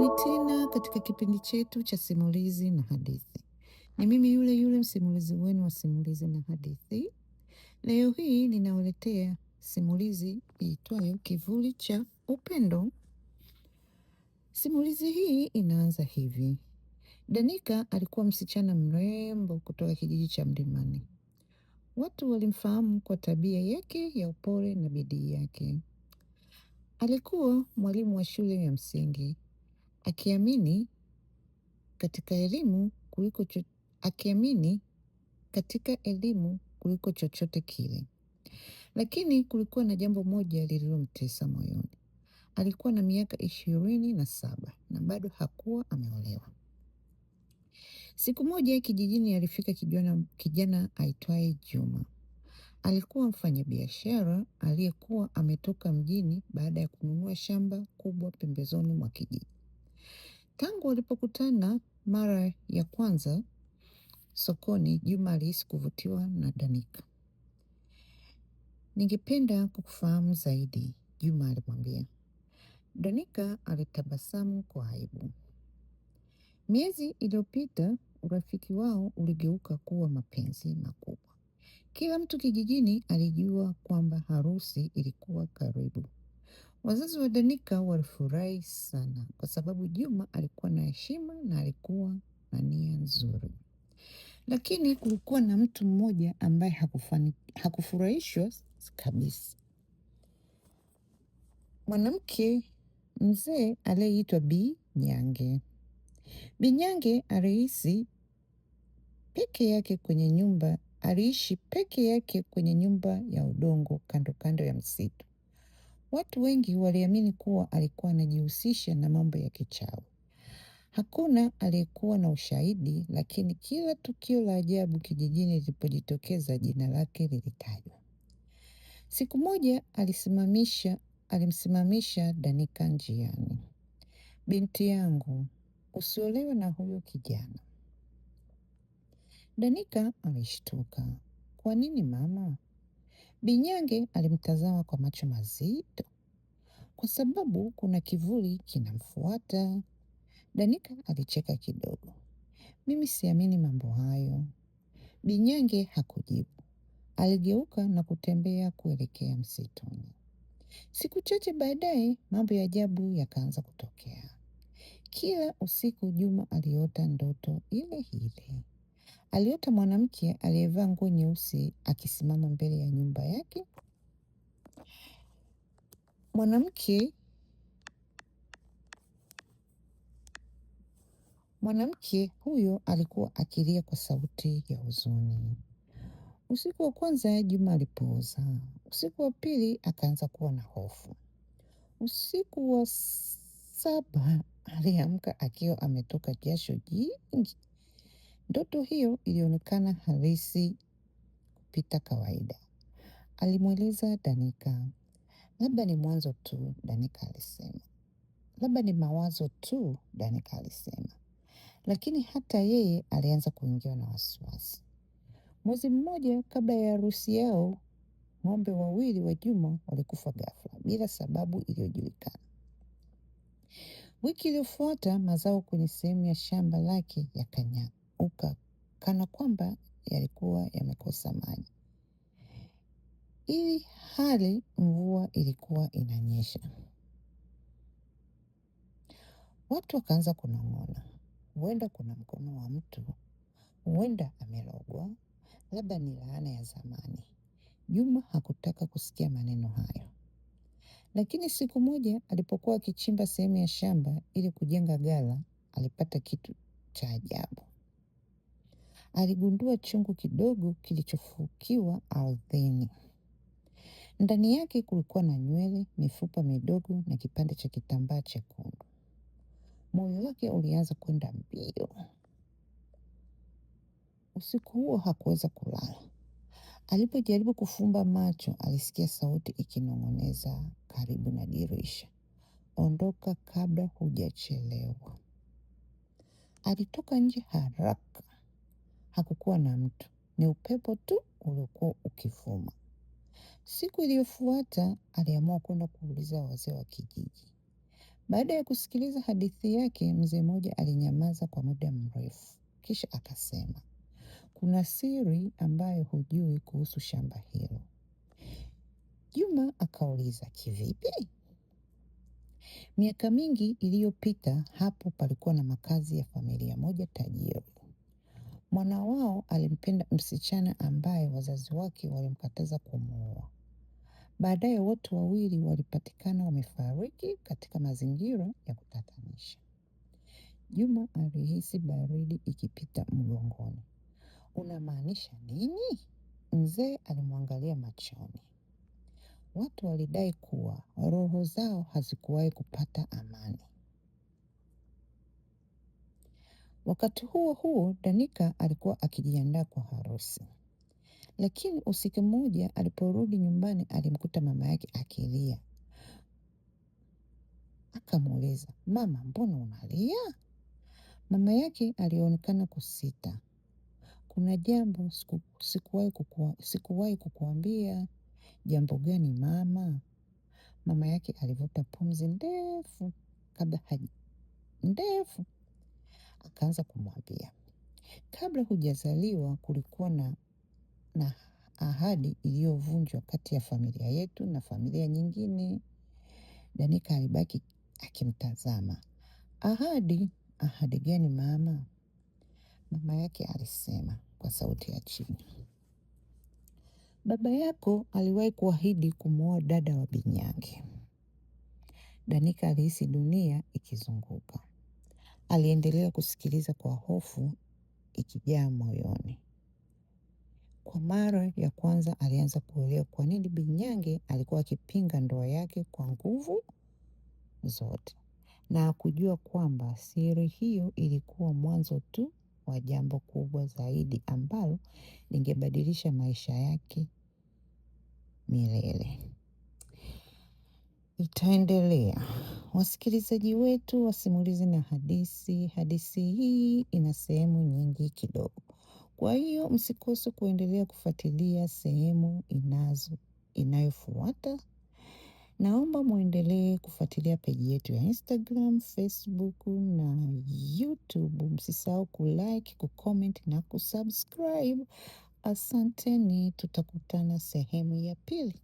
Karibuni tena katika kipindi chetu cha simulizi na hadithi. Ni mimi yule yule msimulizi wenu wa simulizi na hadithi. Leo hii ninawaletea simulizi iitwayo Kivuli cha Upendo. Simulizi hii inaanza hivi. Danika alikuwa msichana mrembo kutoka kijiji cha Mlimani. Watu walimfahamu kwa tabia yake ya upole na bidii yake. Alikuwa mwalimu wa shule ya msingi, akiamini katika elimu kuliko chochote kile. Lakini kulikuwa na jambo moja lililomtesa moyoni. Alikuwa na miaka 27 na bado hakuwa ameolewa. Siku moja kijijini alifika kijana aitwaye Juma. Alikuwa mfanyabiashara aliyekuwa ametoka mjini baada ya kununua shamba kubwa pembezoni mwa kijiji. Tangu walipokutana mara ya kwanza sokoni, Juma alihisi kuvutiwa na Danika. Ningependa kukufahamu zaidi, Juma alimwambia. Danika alitabasamu kwa aibu. Miezi iliyopita urafiki wao uligeuka kuwa mapenzi makubwa. Kila mtu kijijini alijua kwamba harusi ilikuwa karibu. Wazazi wa Danika walifurahi sana kwa sababu Juma alikuwa na heshima na alikuwa na nia nzuri. Lakini kulikuwa na mtu mmoja ambaye hakufurahishwa kabisa. Mwanamke mzee aliyeitwa Bi Nyange. Bi Nyange aliishi peke yake kwenye nyumba ya udongo kando kando ya msitu. Watu wengi waliamini kuwa alikuwa anajihusisha na mambo ya kichawi. Hakuna aliyekuwa na ushahidi, lakini kila tukio la ajabu kijijini lilipojitokeza jina lake lilitajwa. Siku moja alimsimamisha Danika njiani. Binti yangu, usiolewe na huyo kijana. Danika alishtuka. Kwa nini mama? Binyange alimtazama kwa macho mazito. Kwa sababu kuna kivuli kinamfuata. Danika alicheka kidogo. Mimi siamini mambo hayo. Binyange hakujibu. Aligeuka na kutembea kuelekea msituni. Siku chache baadaye mambo ya ajabu yakaanza kutokea. Kila usiku Juma aliota ndoto ile ile. Aliota mwanamke aliyevaa nguo nyeusi akisimama mbele ya nyumba yake. Mwanamke huyo alikuwa akilia kwa sauti ya huzuni. Usiku wa kwanza Juma alipooza. Usiku wa pili akaanza kuwa na hofu. Usiku wa 7 aliamka akiwa ametoka jasho jingi. Ndoto hiyo ilionekana halisi kupita kawaida. Alimweleza Danika. Labda ni mwanzo tu, Danika alisema. Labda ni mawazo tu, Danika alisema. Lakini hata yeye alianza kuingiwa na wasiwasi. Mwezi mmoja kabla ya harusi yao, ng'ombe wawili wa Juma walikufa ghafla bila sababu iliyojulikana. Wiki iliyofuata mazao kwenye sehemu ya shamba lake yakanyauka kana kwamba yalikuwa yamekosa maji. Ili hali mvua ilikuwa inanyesha. Watu wakaanza kunong'ona. Huenda kuna mkono wa mtu. Huenda amelogwa. Labda ni laana ya zamani. Juma hakutaka kusikia maneno hayo. Lakini siku moja alipokuwa akichimba sehemu ya shamba ili kujenga ghala, alipata kitu cha ajabu. Aligundua chungu kidogo kilichofukiwa ardhini. Ndani yake kulikuwa na nywele, mifupa midogo na kipande cha kitambaa chekundu. Moyo wake ulianza kwenda mbio. Usiku huo hakuweza kulala. Alipojaribu kufumba macho, alisikia sauti ikinong'oneza karibu na dirisha. Ondoka kabla hujachelewa. Alitoka nje haraka. Hakukuwa na mtu. Ni upepo tu uliokuwa ukivuma. Siku iliyofuata aliamua kwenda kuuliza wazee wa kijiji. Baada ya kusikiliza hadithi yake, mzee mmoja alinyamaza kwa muda mrefu. Kisha akasema, kuna siri ambayo hujui kuhusu shamba hilo. Juma akauliza, kivipi? Miaka mingi iliyopita, hapo palikuwa na makazi ya familia moja tajiri. Mwana wao alimpenda msichana ambaye wazazi wake walimkataza kumuoa. Baadaye wote wawili walipatikana wamefariki katika mazingira ya kutatanisha. Juma alihisi baridi ikipita mgongoni. Unamaanisha nini? Mzee alimwangalia machoni. Watu walidai kuwa roho zao hazikuwahi kupata amani. Wakati huo huo, Danika alikuwa akijiandaa kwa harusi. Lakini usiku mmoja aliporudi nyumbani alimkuta mama yake akilia. Akamuuliza, mama, mbona unalia? Mama yake alionekana kusita. Kuna jambo sikuwahi kukuambia. Jambo gani mama? Mama yake alivuta pumzi ndefu ndefu. Akaanza kumwambia, kabla hujazaliwa kulikuwa na ahadi iliyovunjwa kati ya familia yetu na familia nyingine. Danika alibaki akimtazama. Ahadi? Ahadi gani mama? Mama yake alisema kwa sauti ya chini. Baba yako aliwahi kuahidi kumuoa dada wa Binyange. Danika alihisi dunia ikizunguka. Aliendelea kusikiliza kwa hofu ikijaa moyoni. Kwa mara ya kwanza alianza kuelewa kwa nini Binyange alikuwa akipinga ndoa yake kwa nguvu zote. Na kujua kwamba siri hiyo ilikuwa mwanzo tu wa jambo kubwa zaidi ambalo lingebadilisha maisha yake milele. Itaendelea. Wasikilizaji wetu wa Simulizi na Hadithi. Hadithi hii ina sehemu nyingi kidogo. Kwa hiyo msikose kuendelea kufuatilia sehemu inayofuata. Naomba muendelee kufuatilia peji yetu ya Instagram, Facebook na YouTube. Msisahau kulike, kucomment na kusubscribe. Asanteni, tutakutana sehemu ya pili.